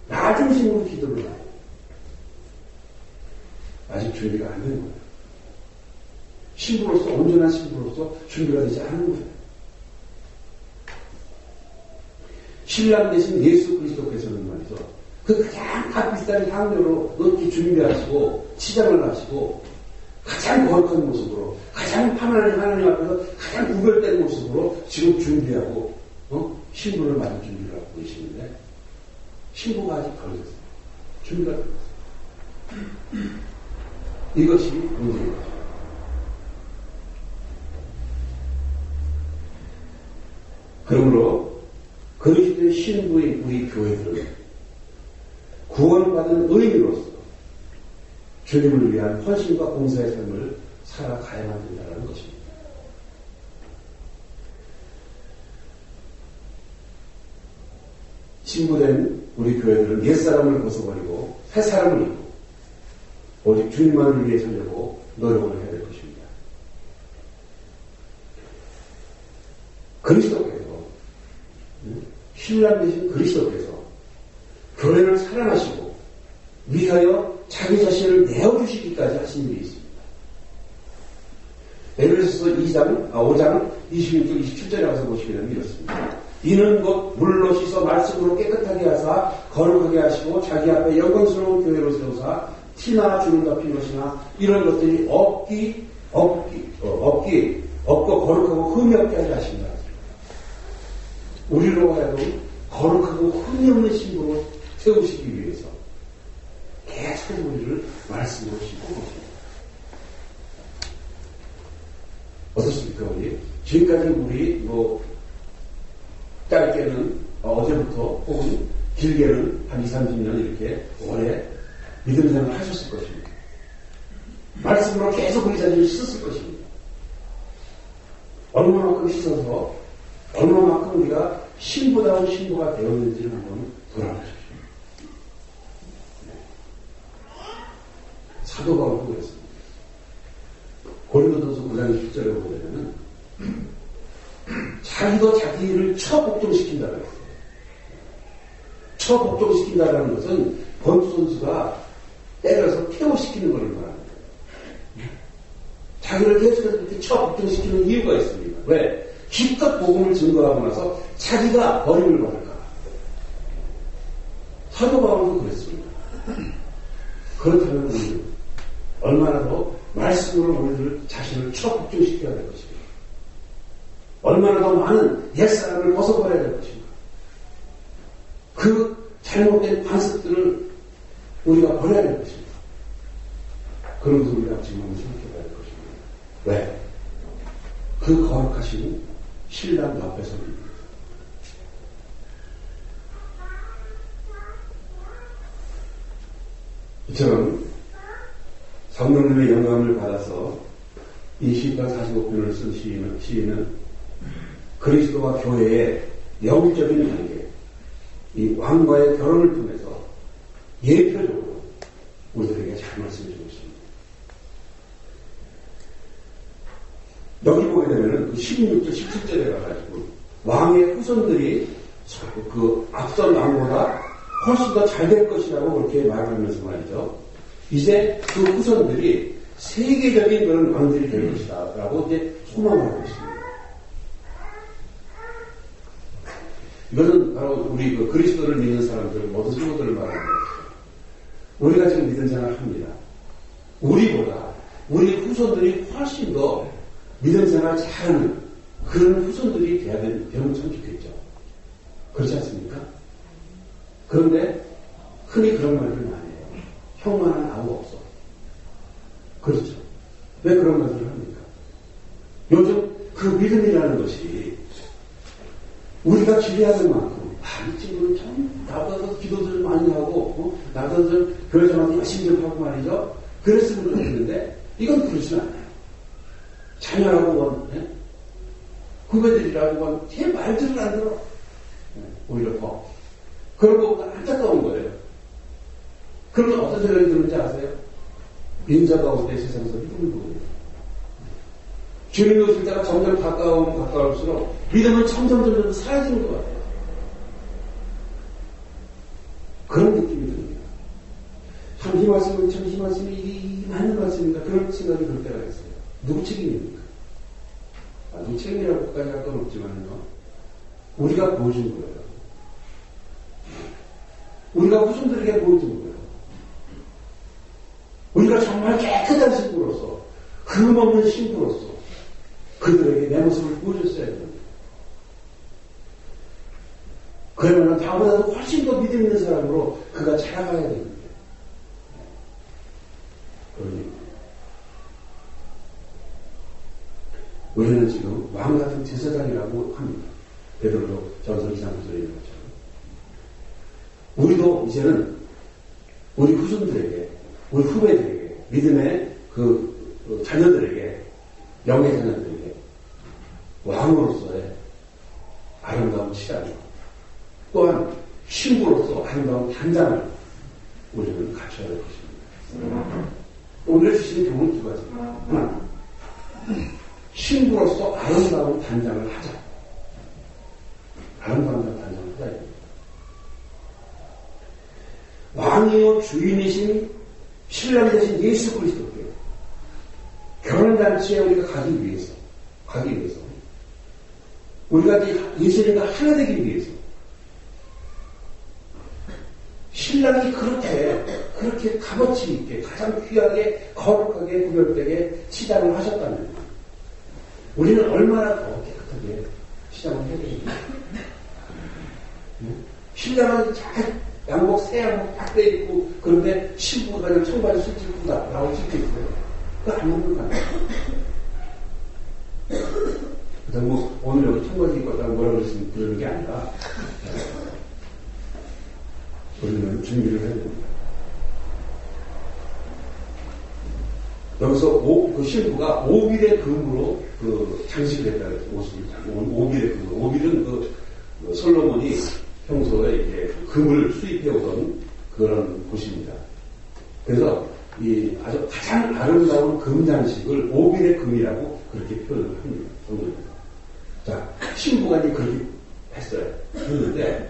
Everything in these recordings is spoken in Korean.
나 중심으로 기도를 해요. 아직 준비가 안 된 거예요. 신부로서, 온전한 신부로서 준비가 되지 않은 거예요. 신랑 대신 예수 그리스도께서는 말이죠. 그 가장 값비싼 향료로 넣기 준비하시고, 치장을 하시고, 가장 거룩한 모습으로, 가장 하나님 앞에서 가장 구별된 모습으로 지금 준비하고, 신부를 맞을 준비를 하고 계시는데, 신부가 아직 덜 됐어요. 준비가 덜 됐어요. 이것이 문제인 거죠. 그러므로 그리스도의 신부인 우리 교회들은 구원받은 의미로서 주님을 위한 헌신과 봉사의 삶을 살아가야만 된다는 것입니다. 신부된 우리 교회들은 옛사람을 벗어버리고 새사람을 입고 오직 주님만을 위해 살려고 노력을 해야 될 것입니다. 그리스도께서, 신랑 되신 그리스도께서 교회를 사랑하시고 위하여 자기 자신을 내어주시기까지 하신 일이 있습니다. 에베소서 5장 26절 27절에 와서 보시게 되면 이렇습니다. 이는 곧 물로 씻어 말씀으로 깨끗하게 하사 거룩하게 하시고 자기 앞에 영광스러운 교회로 세우사 티나 주름 덮인 것이나 이런 것들이 없고 거룩하고 흠이 없게 하게 하신다. 우리로 하여금 거룩하고 흠이 없는 신부로 세우시기 위해서 계속 우리를 말씀으로 씻고 계십니다. 어떻습니까, 우리? 지금까지 우리 짧게는 어제부터 혹은 길게는 한 20, 30년 이렇게 오래 믿음 생활을 하셨을 것입니다. 말씀으로 계속 우리 자신을 씻었을 것입니다. 얼마만큼 씻어서 얼마만큼 우리가 신부다운 신부가 되었는지를 한번 돌아보십시오. 사도 바울도 그랬습니다. 고린도전서 9장 10절에 보면은 자기도 자기를 처복종시킨다고 했어요. 처복종시킨다는 것은 권투 선수가 때려서 KO시키는 걸 말합니다. 자기를 계속해서 이렇게 처복종시키는 이유가 있습니다. 왜? 기껏 복음을 증거하고 나서 자기가 버림을 받을까. 사도 바울도 그랬습니다. 그렇다면 우리는 얼마나 더 말씀으로 우리를 자신을 처복종시켜야 될 것입니다. 얼마나 더 많은 옛사람을 벗어버려야 될 것인가. 그 잘못된 관습들을 우리가 버려야 될 것입니다. 그런 것을 우리가 지금 한번 생각해 봐야 될 것입니다. 왜? 그 거룩하신 신랑 옆에서입니다. 이처럼 성령님의 영감을 받아서 이 시편 45편을 쓴 시인은 그리스도와 교회의 영적인 관계, 이 왕과의 결혼을 통해서 예표적으로 우리들에게 잘 말씀해주고 있습니다. 여기 보게 되면은 그 16절, 17절에 가가지고 왕의 후손들이 그 앞선 왕보다 훨씬 더 잘 될 것이라고 그렇게 말하면서 말이죠. 이제 그 후손들이 세계적인 그런 왕들이 될 것이다 라고 이제 소망을 하고 있습니다. 이것은 바로 우리 그 그리스도를 믿는 사람들, 모든 성도들을 말하는 것이죠. 우리가 지금 믿는 생활을 합니다. 우리보다 우리 후손들이 훨씬 더 믿음 생활을 잘하는 그런 후손들이 되면 참 좋겠죠. 그렇지 않습니까? 그런데 흔히 그런 말들을 많이 해요. 형만은 아무 없어. 그렇죠. 왜 그런 말들을 합니까? 요즘 그 믿음이라는 것이 우리가 기대하는 만큼 이 친구는 참 나보다 기도를 많이 하고 나보다 교회 생활 열심히 좀 하고 말이죠. 그랬으면 좋겠는데 이건 그렇지 않아요. 자녀라고 후배들이라고 제 말들을 안 들어. 오히려 더 그런 것보다 안타까운 거예요. 그러면 어떤 생각이 드는지 아세요? 인자가 올 때 세상에서 믿음을 보거든요. 주님이 오실 때가 점점 가까울수록 믿음은 점점 사라지는 것 같아요. 그런 느낌이 듭니다. 참 이 말씀은 참 이 말씀이 이 맞는 말씀인가 그런 생각이 들 때가 있어요. 누구 책임입니까? 누구 책임이라고까지 할 건 없지만요. 우리가 보여준 거예요. 우리가 후손들에게 보여준 거예요. 우리가 정말 깨끗한 신부로서 흠없는 신부로서 그들에게 내 모습을 보여줬어야 됩니다. 그러면 나보다도 훨씬 더 믿음 있는 사람으로 그가 자라가야 됩니다. 그러니 우리는 지금 왕 같은 제사장이라고 합니다. 베드로도 전서 2장 9절에 있는 것처럼 우리도 이제는 우리 후손들에게 우리 후배들에게 믿음의 그 자녀들에게 영의 자녀들에게 왕으로서의 아름다운 치장을 또한 신부로서 아름다운 단장을 우리는 갖춰야 될 것입니다. 오늘 주신 교훈 두 가지. 하나, 신부로서 아름다운 단장을 하자. 아름다운 단장을 하자. 왕이요 주인이신 신랑 되신 예수 그리스도께 결혼잔치에 우리가 가기 위해서 우리가 예수님과 하나 되기 위해서 신랑이 그렇게 값어치 있게 가장 귀하게 거룩하게 구별되게 치장을 하셨다면 우리는 얼마나 더 깨끗하게 치장을 해야 됩니까? 신랑은 잘 양복 새 양복 딱 떼입고 그런데 신부가 그냥 청바지 수트 입고 나올 수 있겠어요? 그거 안 먹는 거 아니에요? 그다음 뭐 오늘 여기 청바지 입고 왔다고 뭐라 그러는 게 아니라 우리는 준비를 해야 됩니다. 여기서 그 신부가 오빌의 금으로 그 장식을 했다는 모습을 오빌의 금으로 오빌은 그 솔로몬이 평소에 이렇게 금을 수입해오던 그런 곳입니다. 그래서 이 아주 가장 아름다운 금 장식을 오빌의 금이라고 그렇게 표현을 합니다. 성경에서. 자, 신부가 이제 그렇게 했어요. 그런데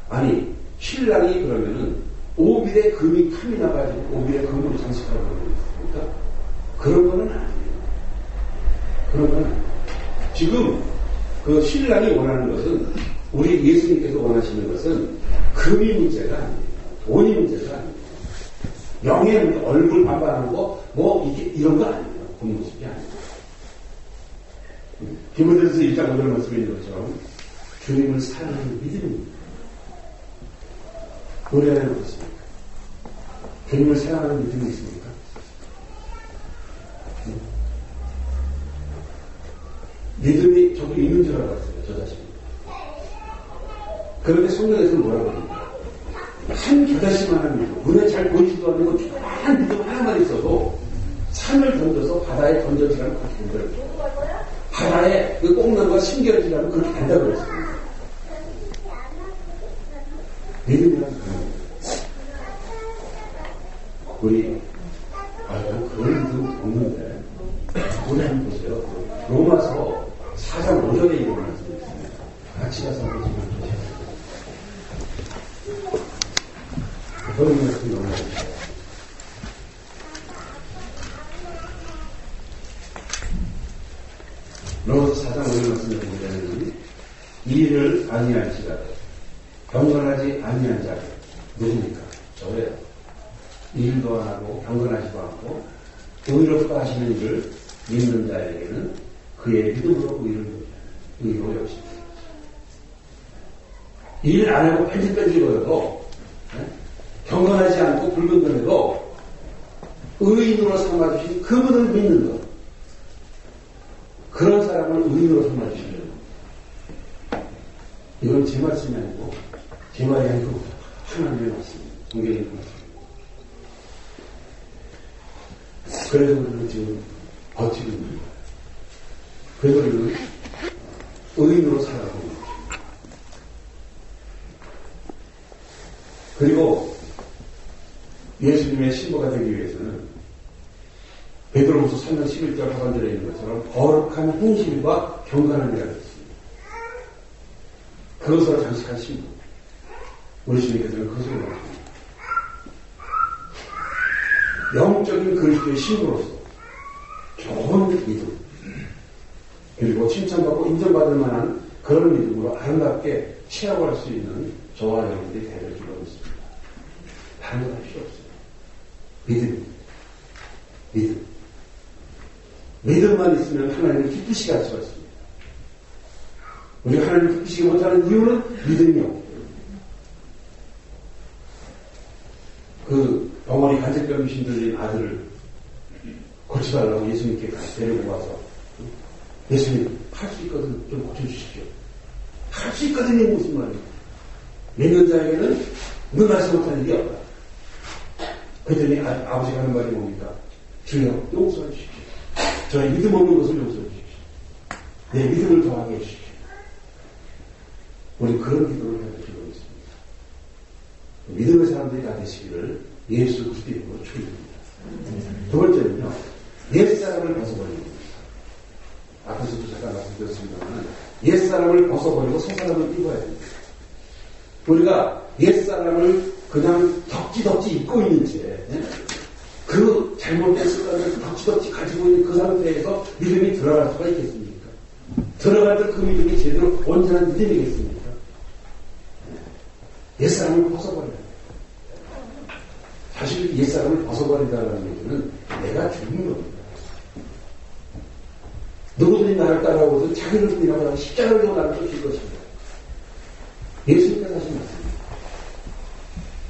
아니 신랑이 그러면은 오빌의 금이 탐이 나가지고 오빌의 금으로 장식하라고 그러겠습니까? 그런 거는 아니에요. 그런 건 아니에요. 지금 그 신랑이 원하는 것은 우리 예수님께서 원하시는 것은 금이 문제가 아니에요. 돈이 문제가 아니에요. 영의 문제, 얼굴 반반하는 거, 뭐, 이런 거 아니에요. 본 모습이 아니에요. 디모데전서 1장 5절 말씀에 있는 것처럼 주님을 사랑하는 믿음입니다. 우리 안에 어떻습니까? 주님을 사랑하는 믿음이 있습니까? 믿음이 저도 있는 줄 알았어요. 저 자신이. 그런데 성경에서는 뭐라고 합니까? 한 겨자씨만한 믿음, 눈에 잘 보이지도 않는 그 조그마한 믿음 하나만 있어도 산을 던져서 바다에 던져지라면 그렇게 된다고. 바다에 그 꽁나무가 심겨지라면 그렇게 된다고 그랬어요. 믿음이란 그런 거예요. 우리 그런 믿음 없는데 우리 한번 보세요. 로마서 4장 5절에 있는 말씀이 있습니다. 같이 가서 한번 보시면 그런 말씀이 너무 좋습니다. 로마서 4장 5절 말씀을 보자면 이 일을 아니할지라도 경건하지 아니한 자들 누굽니까? 저예요. 일도 안 하고 경건하지도 않고 의롭다 하시는 일을 믿는 자에게는 그의 믿음으로 의로 여기십니다. 일 안 하고 뺀질뺀질거려도 경건하지 않고 불경건해도 의인으로 삼아주신 그분을 믿는 것, 그런 사람을 의인으로 삼아주시면 이건 제 말씀이 아니고 제 말이 아니고 하나님의 말씀입니다. 성경의 말씀입니다. 그래서 우리는 지금 버티고 있는 거예요. 그래서 우리는 의인으로 살아가고 있는 거죠. 그리고 예수님의 신부가 되기 위해서는 베드로후서 3장 11절 하반절에 있는 것처럼 거룩한 행실과 경건함이라고 했습니다. 그것으로 장식한 신부. 우리 주님께서는 그것을 원하십니다. 영적인 그리스도의 신부로서 좋은 믿음, 그리고 칭찬받고 인정받을 만한 그런 믿음으로 아름답게 취하고할 수 있는 저와 여러분들이 되기를 기도하겠습니다. 다른 건 할 필요 없어요. 믿음. 믿음만 있으면 하나님을 기쁘시게 할 수가 있습니다. 우리가 하나님을 기쁘시게 못하는 이유는 믿음이 없고, 그 벙어리 간질병 귀신 들린 아들을 고쳐달라고 예수님께 데리고 와서, 예수님 할 수 있거든 좀 고쳐주십시오. 할 수 있거든요. 무슨 말이에요? 믿는 자에게는 능하지 못한 일이 없다. 그랬더니 아버지가 하는 말이 뭡니까? 주여 용서해 주십시오. 저의 믿음 없는 것을 용서해 주십시오. 내 믿음을 더하게 해주십시오. 우리 그런 기도를 해야 될 필요가 있습니다. 믿음의 사람들이 다 되시기를 예수 그리스도의 이름으로 축원드립니다. 두 번째는요, 옛사람을 벗어버리는 겁니다. 앞에서도 잠깐 말씀드렸습니다만 옛사람을 벗어버리고 새사람을 입어야 됩니다. 우리가 옛사람을 그냥 덕지덕지 입고 있는 채 그 잘못된 습관을 덕지덕지 가지고 있는 그 상태에서 믿음이 들어갈 수가 있겠습니까? 들어갈 때 그 믿음이 제대로 온전한 믿음이겠습니까? 옛사람을 벗어버려야 돼요. 사실 옛사람을 벗어버린다는 얘기는 내가 죽는 겁니다. 누구든지 나를 따라오거든 자기를 부인하고 나서 십자가를 지고 나를 쫓을 것입니다. 예수님께서 하신 말씀입니다.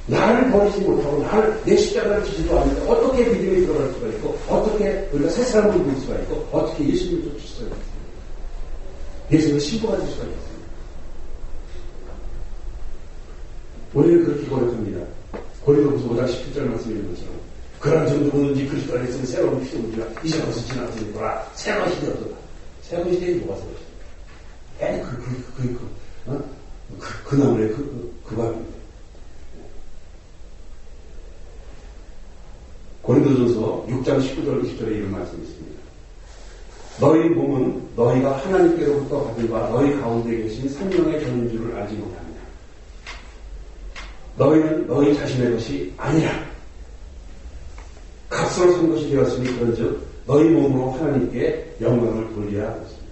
나를 버리지 못하고 나를 내 십자가를 지지도 않는데 어떻게 믿음이 들어갈 수가 있고 어떻게 우리가 새 사람을 볼 수가 있고 어떻게 예수님을 쫓을 수가 있습니까? 예수님을 신부가 될 수가 있습니다. 우리는 그렇게 고백합니다. 고린도후서 5장 17절 말씀에 있는 것처럼 그런 점 누구든지 그리스도 안에 있으면 새로운 피조물이라 이제 벌써 지나갔으니까 새로운 시대에 얻어라. 새로운 시대에 뭐가 새로운 시대? 그 나물의 그 밥입니다. 고린도전서 6장 19절 20절에 이런 말씀이 있습니다. 너희 몸은 너희가 하나님께로부터 받은 바 너희 가운데 계신 성령의 전인 줄을 알지 못하느냐. 너희는 너희 자신의 것이 아니라 값으로 산 것이 되었으니 그런즉 너희 몸으로 하나님께 영광을 돌리라 했습니다.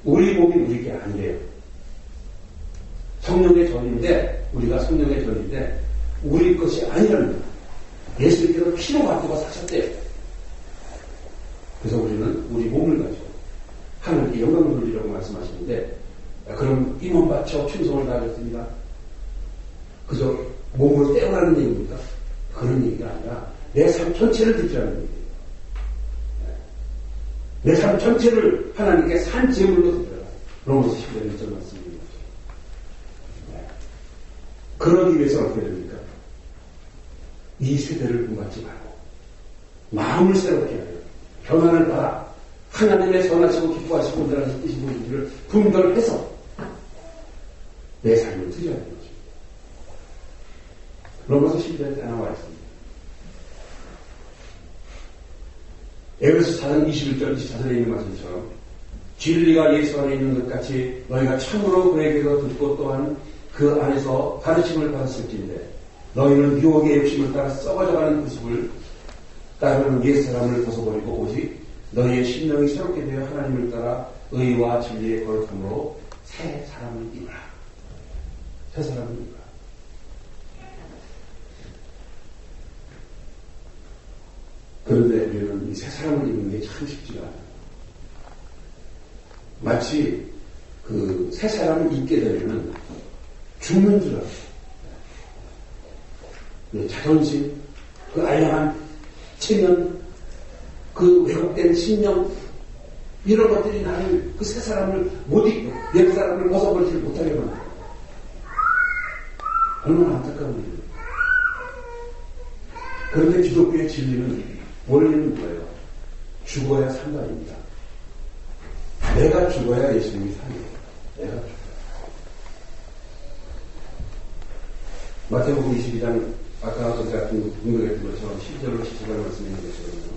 우리 몸이 우리게 아니래요. 성령의 전인데 우리가 성령의 전인데 우리 것이 아니라는 거예요. 예수님께서 피로 바꾸고 사셨대요. 그래서 우리는 우리 몸을 가지고 하나님께 영광을 돌리라고 말씀하시는데 그럼 이 몸 바쳐 충성을 다하겠습니다. 그저 몸으로 떼어나는 얘기입니까? 그런 얘기가 아니라 내 삶 전체를 드리라는 얘기예요. 내 삶 전체를 하나님께 산 제물로 드려라. 로마서 10장 1절 말씀입니다. 그러기 위해서 어떻게 됩니까? 이 세대를 본받지 말고 마음을 새롭게 하여 변화를 받아 하나님의 선하시고 기뻐하시고 온전하신 뜻이 무엇인지를 분별해서 내 삶을 드려야 되는 것입니다. 로마서 12장에 다 나와 있습니다. 에베소 4장 21절 24절에 있는 말씀처럼 진리가 예수 안에 있는 것 같이 너희가 참으로 그에게서 듣고 또한 그 안에서 가르침을 받았을진데 너희는 유혹의 욕심을 따라 썩어져가는 모습을 따르는 옛사람을 벗어버리고 오직 너희의 심령이 새롭게 되어 하나님을 따라 의와 진리의 거룩함으로 새 사람을 입으라. 새 사람을 입으라. 그런데 우리는 이 새 사람을 입는 게 참 쉽지가 않아요. 마치 그 새 사람을 입게 되면 죽는 줄 알아요. 자존심, 그 알량한 체면, 그 왜곡된 신념, 이런 것들이 나를 그 새 사람을 못 입고 옛 사람을 벗어버리지 못하게 만들어요. 얼마나 안타까운 일이에요. 그런데 기독교의 진리는 원리는 뭐예요? 죽어야 산다입니다. 내가 죽어야 예수님이 사는 거예요. 내가 죽어야. 마태복음 22장 아까 전에 공부했던 것처럼 10절로 17절 말씀해 주신 것처럼